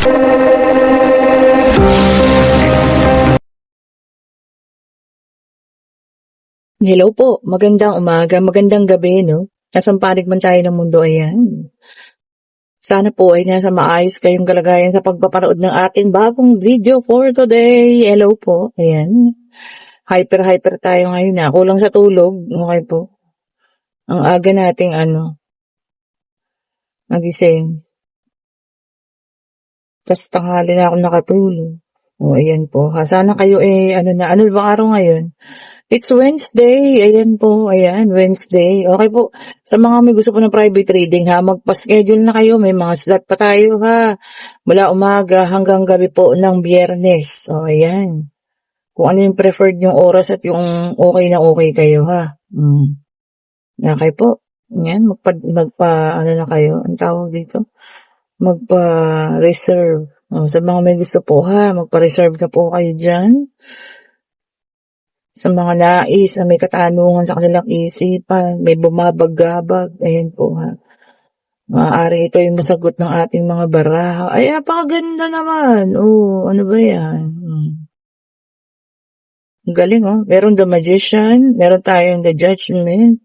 Hello po, magandang umaga, magandang gabi, no? Nasang panig man tayo ng mundo, ayan. Sana po ay nasa maayos kayong kalagayan sa pagpapanood ng ating bagong video for today. Hello po, ayan. Hyper tayo ngayon na. Kulang sa tulog, okay po. Ang aga nating nagising. Tas tanghali na ako nakatulog. O, ayan po. Sana kayo ano ba araw ngayon? It's Wednesday. Ayan po. Ayan, Wednesday. Okay po. Sa mga may gusto po ng private reading ha, magpa-schedule na kayo. May mga slot pa tayo ha. Mula umaga hanggang gabi po ng Biyernes. O, ayan. Kung ano yung preferred yung oras at yung okay na okay kayo ha. Okay po. Ayan, ano na kayo. Ang tawag dito? Magpa-reserve. Sa mga may gusto po ha, magpa-reserve na po kayo dyan. Sa mga nais na may katanungan sa kanilang isipan, may bumabag-gabag, ayan po ha. Maaari ito yung masagot ng ating mga baraha. Ay, napakaganda naman. Ano ba yan? Ang galing Meron the Magician, meron tayong the Judgment,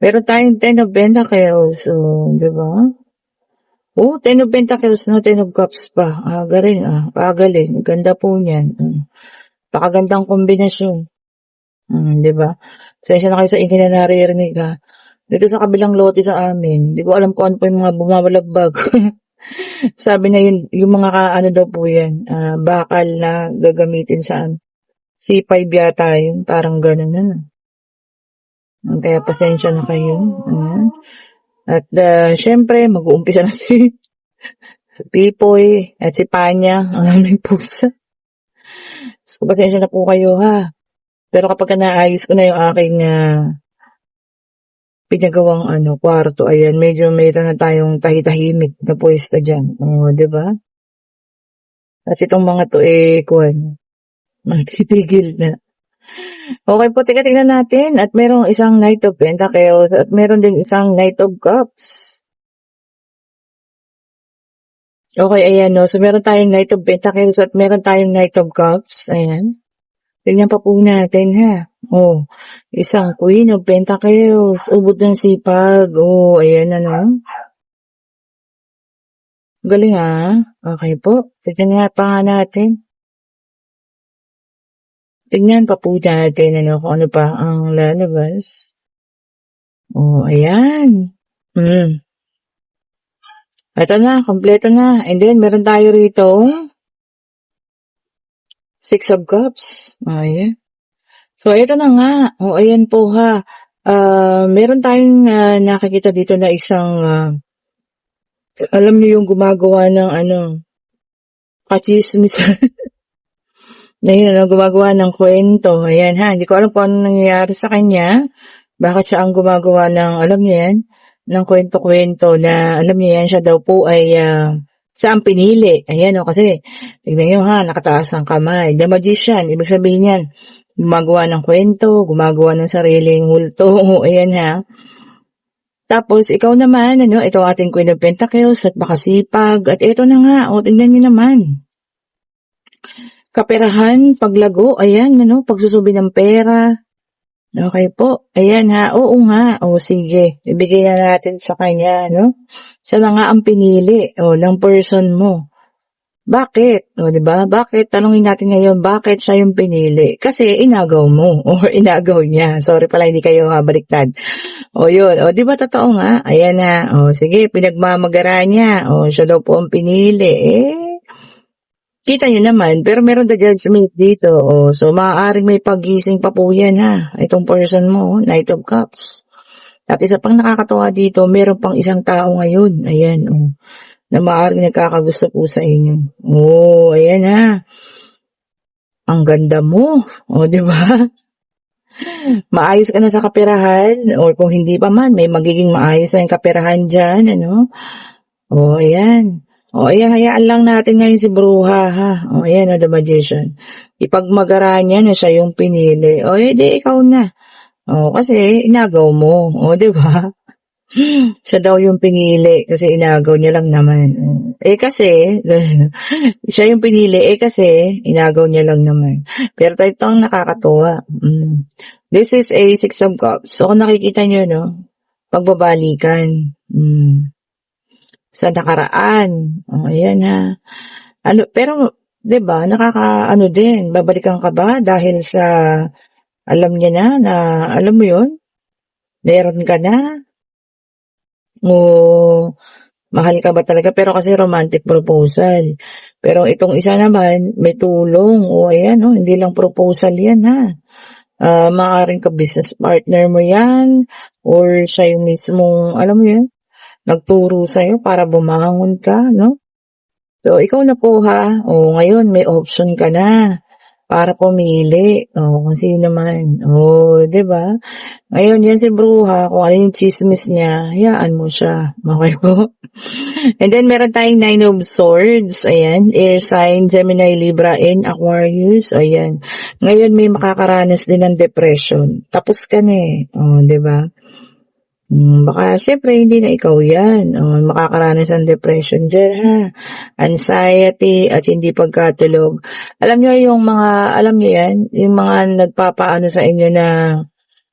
meron tayong Ten of Pentacles, di ba? Ten of Pentacles na Ten of Cups pa. Galing pagaling. Ganda po niyan. Pakagandang kombinasyon. Di ba? Pasensya na kayo sa ingin na naririnig ha. Dito sa kabilang lote sa amin, hindi ko alam kung ano po yung mga bumabalagbag. Sabi na yung mga daw po yan, bakal na gagamitin saan. C5 yata yun, parang ganun. Kaya pasensya na kayo. At syempre, mag-uumpisa na si Pipoy at si Panya, ang aming pusa. So, pasensya na po kayo ha. Pero kapag naayos ko na yung aking pinagawang kwarto, ayan, medyo mayroon na tayong tahitahimik na pwesto dyan. Diba? At itong mga to magtitigil na. Okay po, tingnan natin. At merong isang Knight of Pentacles at meron din isang Knight of Cups. Okay, ayan So meron tayong Knight of Pentacles at meron tayong Knight of Cups. Ayan. Tingnan pa po natin ha. Isang Queen of Pentacles. Ubod ng sipag. Ayan Galing ha. Okay po. Tingnan pa nga natin. Tingnan pa po natin kung ano pa ang lalabas. Ayan. Ito na, kompleto na. And then, meron tayo rito Six of Cups. Ayan. So, ito na nga. Ayan po ha. Meron tayong nakikita dito na isang, alam niyo yung gumagawa ng kachismis. na yun, gumagawa ng kwento. Ayan ha. Hindi ko alam kung ano nangyayari sa kanya. Bakit siya ang gumagawa ng, alam niyo yan, ng kwento-kwento na, alam niyo yan, siya daw po ay, siya ang pinili. Ayan kasi, tignan nyo ha, nakataas ang kamay. The Magician, ibig sabihin yan, gumagawa ng kwento, gumagawa ng sariling multo. Ayan ha. Tapos, ikaw naman, ito ating Queen of Pentacles at makasipag. At ito na nga, tignan nyo naman. Kaperahan, paglago, ayan, pagsusubi ng pera. Okay po. Ayan ha. Oo nga. Sige. Ibigay na natin sa kanya, Siya na nga ang pinili, ng person mo. Bakit? Diba? Bakit? Tanungin natin ngayon, bakit siya yung pinili? Kasi inagaw mo or inagaw niya. Sorry pala, hindi kayo baliktad. Yun. Diba totoo nga? Ayan na. Sige, pinagmamagara niya. Siya daw po ang pinili. Kita nyo naman, pero meron the Judgment dito. So, maaaring may pagising pa po yan ha. Itong person mo, Knight of Cups. At isa pang nakakatawa dito, meron pang isang tao ngayon. Ayan, na maaaring nagkakagusto po sa inyo. Ayan ha. Ang ganda mo. Di ba? Maayos ka na sa kaperahan. O kung hindi pa man, may magiging maayos na yung kaperahan dyan. Ayan. Ayan, hayaan lang natin ngayon si Bruha, ha? Ayan, the Magician. Ipagmagara niya na siya yung pinili. Di ikaw na. Kasi inagaw mo. Di ba? Siya daw yung pinili kasi inagaw niya lang naman. Kasi, siya yung pinili kasi inagaw niya lang naman. Pero ito ang nakakatuwa. This is a Six of Cups. So, kung nakikita niyo, no, pagbabalikan. Sa nakaraan. Ayan ha. Pero, 'di ba, din, babalikan ka ba dahil sa alam niya na alam mo 'yun, meron ka na o mahal ka ba talaga pero kasi romantic proposal. Pero itong isa naman may tulong. Ayan hindi lang proposal 'yan ha. Maaaring ka-business partner mo 'yan or siya yung mismong alam mo 'yun, nagturo sa'yo para bumangon ka, no? So, ikaw na po ha. Ngayon may option ka na para pumili. Kung sino man. 'di ba? Ngayon yan si Bruha, kung ano yung chismis niya, hayaan mo siya. Okay po? And then meron tayong Nine of Swords. Ayan, air sign, Gemini, Libra, and Aquarius. Ayan. Ngayon may makakaranas din ng depression. Tapos ka na 'di ba? Baka syempre hindi na ikaw yan. Makakaranas ng depression dyan ha. Anxiety at hindi pagkatulog. Alam nyo yung mga, alam nyo yan, yung mga nagpapaano sa inyo na,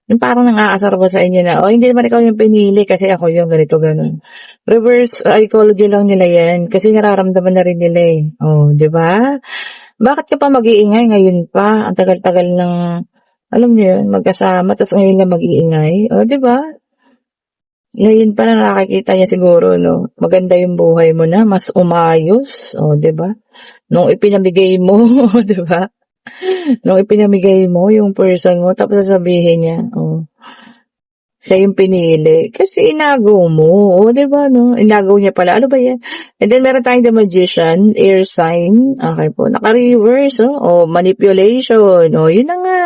yung parang nang-aasar ba sa inyo na, hindi naman ikaw yung pinili kasi ako yung ganito, ganun. Reverse psychology lang nila yan kasi nararamdaman na rin nila di ba? Bakit ka pa mag-iingay ngayon pa? Ang tagal-tagal ng, alam nyo yun, magkasama, tapos ngayon na mag-iingay. Di ba? Ngayon pa na nakakita niya siguro, no? Maganda yung buhay mo na, mas umayos, 'di ba? Nung ipinamigay mo, 'di ba? Nung ipinamigay mo yung person mo, tapos sasabihin niya, siya yung pinili. Kasi inagaw mo, 'di ba, no? Inagaw niya pala. Ano ba yan? And then meron tayong the Magician, air sign. Okay po. Naka-reverse, manipulation. Yun na nga.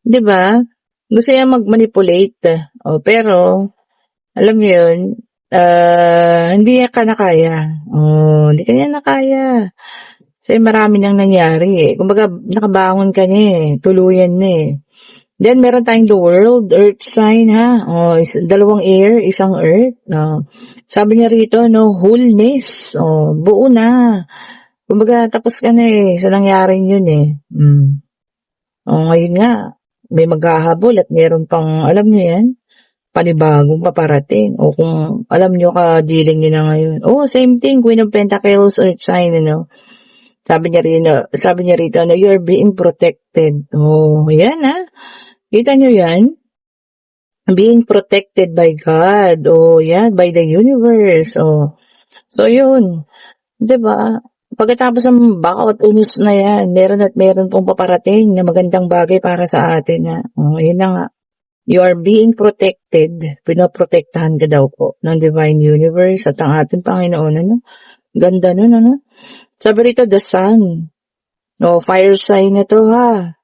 'Di ba? Gusto niya mag-manipulate. Pero alam niyo yun, hindi ka na kaya. Hindi ka niya na kaya. Kasi marami nang nangyari Kumbaga, nakabangon ka na tuluyan na Then, meron tayong the world, earth sign ha. Dalawang air, isang earth. Sabi niya rito, no, wholeness. Buo na. Kumbaga, tapos ka na sa nangyaring yun ngayon nga, may maghahabol at meron pang, alam niyo yan, panibagong paparating. Kung alam nyo ka-dealing nyo na ngayon. Same thing, Queen of Pentacles, earth sign, Sabi niya rito, you're being protected. Yan Kita nyo yan? Being protected by God. Yan, by the universe. So, yun. Diba? Pagkatapos ng baka at unos na yan, meron pong paparating na magandang bagay para sa atin. Yun na nga. You are being protected. Pinoprotektahan ka daw po ng Divine Universe at ang ating Panginoon. Ganda nun, Sabi rito, the sun. Fire sign na to, ha.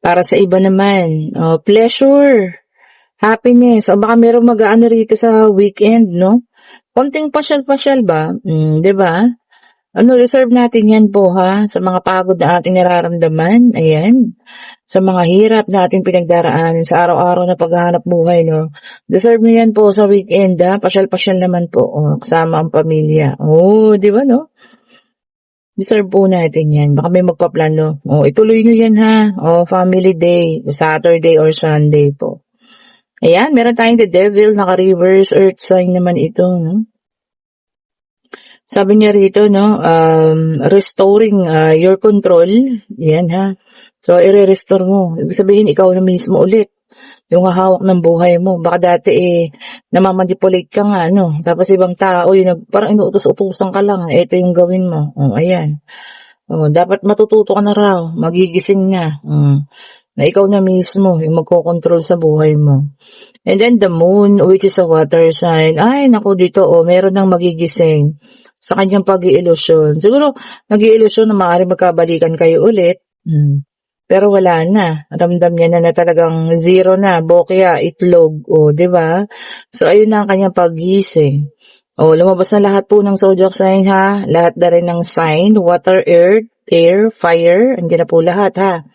Para sa iba naman. Pleasure. Happiness. Baka meron mag-aano rito sa weekend, no? Konting pasyal-pasyal ba? Diba? Reserve natin yan po, ha? Sa mga pagod na ating nararamdaman. Ayan. Sa mga hirap na ating pinagdaraanan sa araw-araw na paghahanap buhay, no? Deserve nyo yan po sa weekend, ha? Pasyal-pasyal naman po, kasama ang pamilya. Di ba, no? Deserve po natin yan. Baka may magpaplano. Ituloy nyo yan, ha? Family day, Saturday or Sunday po. Ayan, meron tayong the devil, naka-reverse earth sign naman ito, no? Sabi niya rito, no, restoring your control. Yan, ha? So, i-restore mo. Ibig sabihin, ikaw na mismo ulit. Yung hahawak ng buhay mo. Baka dati, namamanipulate ka nga, no? Tapos ibang tao, parang inuutos-utusan ka lang. Ito yung gawin mo. Ayan. Dapat matututo ka na raw. Magigising na. Na ikaw na mismo, yung magkocontrol sa buhay mo. And then the moon, which is a water sign. Ay, naku, dito, meron nang magigising sa kanyang pag-iilusyon. Siguro, nag-iilusyon na maaari magkabalikan kayo ulit. Pero wala na. Ramdam niya na talagang zero na. Bokya, itlog. Di ba? So, ayun na ang kanyang pag-gising. Lumabas na lahat po ng zodiac sign, ha? Lahat na rin ng sign. Water, earth, air, fire. Andiyan na po lahat, ha?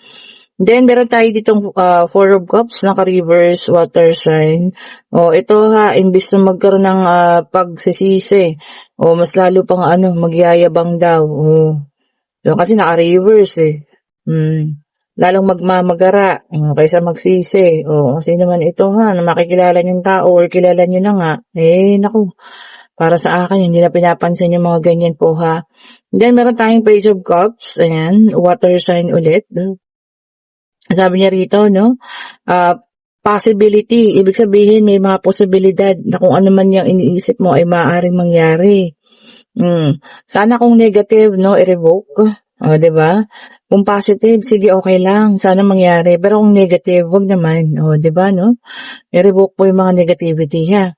Then, meron tayo ditong Four of Cups, naka-reverse water sign. O, ito ha, imbis na magkaroon ng pagsisisi, o mas lalo pang magyayabang daw. O, so, kasi naka-reverse eh. Lalong magmamagara kaysa magsisi. O, kasi naman ito ha, na makikilala yung tao or kilala nyo na nga. Naku, para sa akin, hindi na pinapansin yung mga ganyan po ha. Then, meron tayong Page of Cups. Ayan, water sign ulit. Sabi niya rito, no? Possibility. Ibig sabihin, may mga posibilidad na kung ano man yung iniisip mo ay maaaring mangyari. Sana kung negative, no, i-revoke. O, diba? Kung positive, sige, okay lang. Sana mangyari. Pero kung negative, wag naman. O, diba, no? I-revoke po yung mga negativity, ha?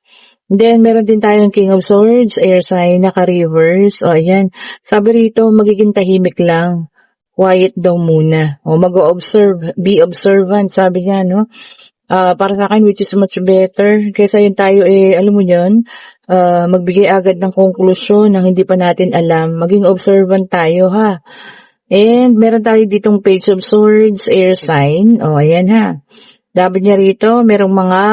Then, meron din tayong King of Swords, air sign, naka-reverse. O, ayan. Sabi rito, magiging tahimik lang. Quiet daw muna. O, mag-observe. Be observant, sabi niya, no? Para sa akin, which is much better. Kaysa yun tayo, alam mo yun, magbigay agad ng konklusyon ng hindi pa natin alam. Maging observant tayo, ha? And, meron tayo ditong Page of Swords, air sign. O, ayan, ha? Sabi niya rito, merong mga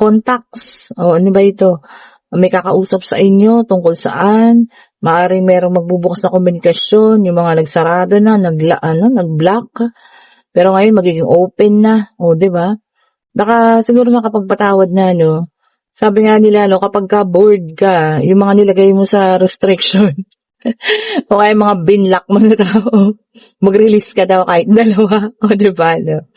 contacts. O, ano ba ito? May kakausap sa inyo tungkol saan. Maaring merong magbubukas na komunikasyon, yung mga nagsarado na, nag-block. Pero ngayon magiging open na, o, 'di ba? Baka siguro nakapagpatawad na, no. Sabi nga nila, no, kapag ka bored ka, yung mga nilagay mo sa restriction, o kaya mga binlock mo na tao, mag-release ka daw kahit dalawa, o, 'di ba, no?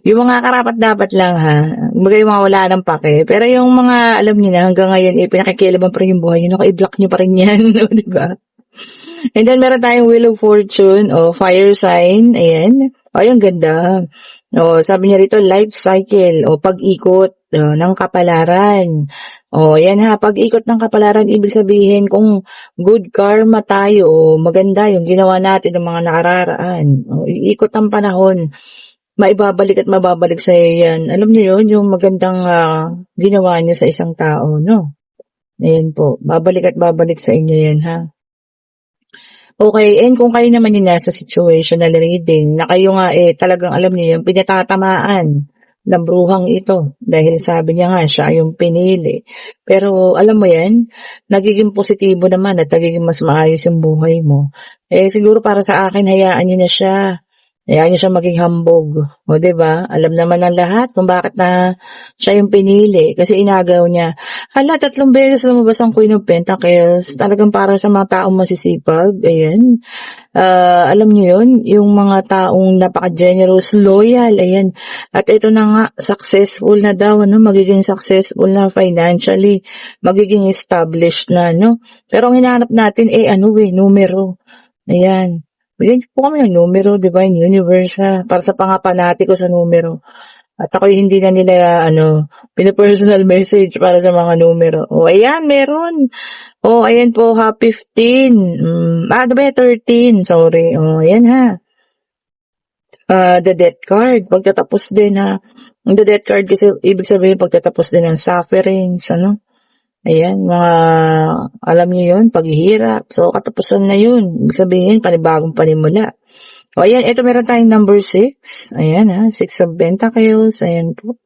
Yung mga karapat dapat lang, ha. Bagay mga wala nang pake. Pero yung mga, alam niyo na, hanggang ngayon, pinakikialaman pa rin yung buhay niyo, i-block niyo pa rin yan, no, 'di ba? And then, meron tayong Wheel of Fortune, o fire sign, ayan. O, yung ganda. O, sabi niya rito, life cycle, o pag-ikot ng kapalaran. O, yan ha, pag-ikot ng kapalaran, ibig sabihin kung good karma tayo, o maganda yung ginawa natin ng mga nakararaan. O, iikot ang panahon, maibabalik at mababalik sa yan. Alam niyo yun, yung magandang ginawa niyo sa isang tao, no? Ayan po, babalik at babalik sa inyo yan, ha? Okay, and kung kayo naman yung nasa situational reading, na kayo nga talagang alam niyo yung pinatatamaan ng bruhang ito. Dahil sabi niya nga, siya yung pinili. Pero alam mo yan, nagiging positibo naman at nagiging mas maayos yung buhay mo. Siguro para sa akin, hayaan niyo na siya. Hayaan niyo siya maging hambog. O, diba? Alam naman ng lahat kung bakit na siya yung pinili. Kasi inagaw niya. 3 beses lumabas ang Queen of Pentacles. Talagang para sa mga taong masisipag. Ayan. Alam niyo yun? Yung mga taong napaka-generous, loyal. Ayan. At ito na nga, successful na daw. Magiging successful na financially. Magiging established na. Pero ang hinahanap natin, numero. Ayan. Bigyan po kami ng numero, Divine Universe, para sa pangapanati ko sa numero. At ako hindi na nila, pinapersonal message para sa mga numero. O, ayan, meron. O, ayan po, 15. 13, sorry. O, ayan ha. The Death card, pagtatapos din ha. The Death card kasi, ibig sabihin, pagtatapos din ng sufferings, Ayan, mga, alam niyo yun, paghihirap. So, katapusan na yun. Ibig sabihin, panibagong panimula. O, ayan, ito meron tayong number 6. Ayan, 6 of Pentacles. Ayan po.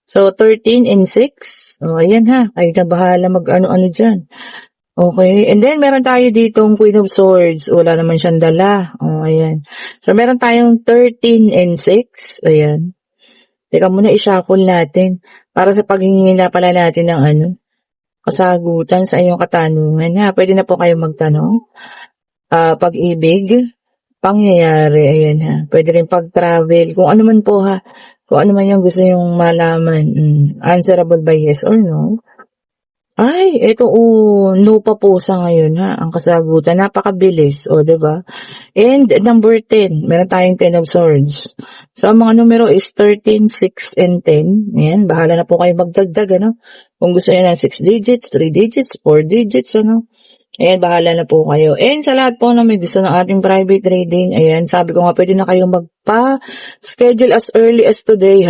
So, 13 and 6. O, ayan kayo na bahala mag-ano-ano dyan. Okay, and then meron tayo ditong Queen of Swords. Wala naman siyang dala. O, ayan. So, meron tayong 13 and 6. Ayan. Teka muna, i-shuffle natin. Para sa paghingi na pala natin ng kasagutan sa inyong katanungan. Pwede na po kayo magtanong. Pag-ibig, pangyayari, ayan Pwede rin pag-travel, kung ano man po kung ano man yung gusto yung malaman. Answerable by yes or no. Ay, ito no pa po sa ngayon ang kasagutan. Napakabilis, diba? And number 10, meron tayong 10 of Swords. So, ang mga numero is 13, 6, and 10. Ayan, bahala na po kayo magdagdag, Kung gusto niyo ng 6 digits, 3 digits, 4 digits, Ayan, bahala na po kayo. And sa lahat po na may gusto ng ating private reading, ayan, sabi ko nga, pwede na kayong magpa-schedule as early as today,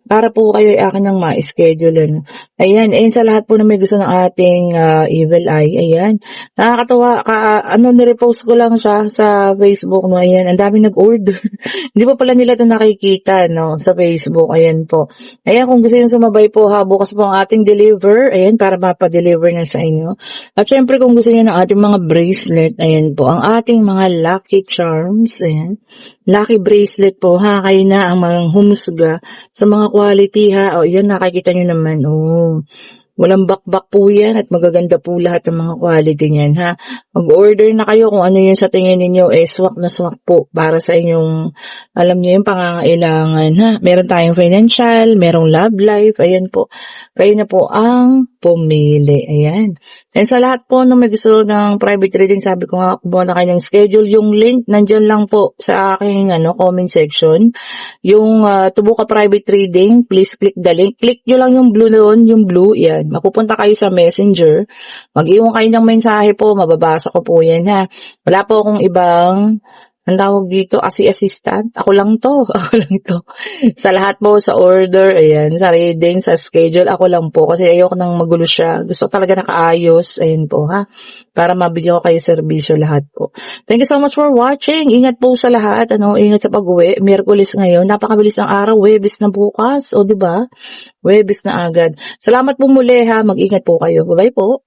para po kayo ay akin ng ma-schedule. Ano. Ayan, ayan sa lahat po na may gusto ng ating Evil Eye. Ayan, nakakatawa. Nirepost ko lang siya sa Facebook. No? Ayan, ang dami nag-order. Hindi pa pala nila ito nakikita no, sa Facebook. Ayan po. Ayan, kung gusto nyo sumabay po ha, bukas po ang ating deliver. Ayan, para mapa-deliver na sa inyo. At syempre kung gusto nyo ng ating mga bracelet, ayan po, ang ating mga lucky charms. Ayan. Lucky bracelet po ha, kayo na ang mga humusga sa mga quality ha. O yan, nakikita nyo naman. Oh, walang bakbak po yan at magaganda po lahat ng mga quality niyan ha. Mag-order na kayo kung ano yun sa tingin ninyo swak na swak po para sa inyong, alam niyo yung pangangailangan ha. Meron tayong financial, merong love life, ayan po. Kayo na po ang pumili. Ayan. And sa lahat po na may gusto ng private reading, sabi ko nga, kumuha na kayo ng schedule. Yung link, nandyan lang po sa aking comment section. Yung Tubuka Private Reading, please click the link. Click nyo lang yung blue noon, yung blue, yan. Mapupunta kayo sa messenger. Mag-iwan kayo ng mensahe po, mababasa ko po yan ha. Wala po akong ibang ang tawag dito, assistant. Ako lang to. Ako lang to. Sa lahat po, sa order, ayan, sa reading, sa schedule, ako lang po. Kasi ayoko nang magulo siya. Gusto ko talaga nakaayos. Ayan po, ha. Para mabigyan ko kayo serbisyo lahat po. Thank you so much for watching. Ingat po sa lahat. Ingat sa pag-uwi. Miyerkules ngayon. Napakabilis ang araw. Webes na bukas. O, diba? Webes na agad. Salamat po muli, ha. Mag-ingat po kayo. Bye-bye po.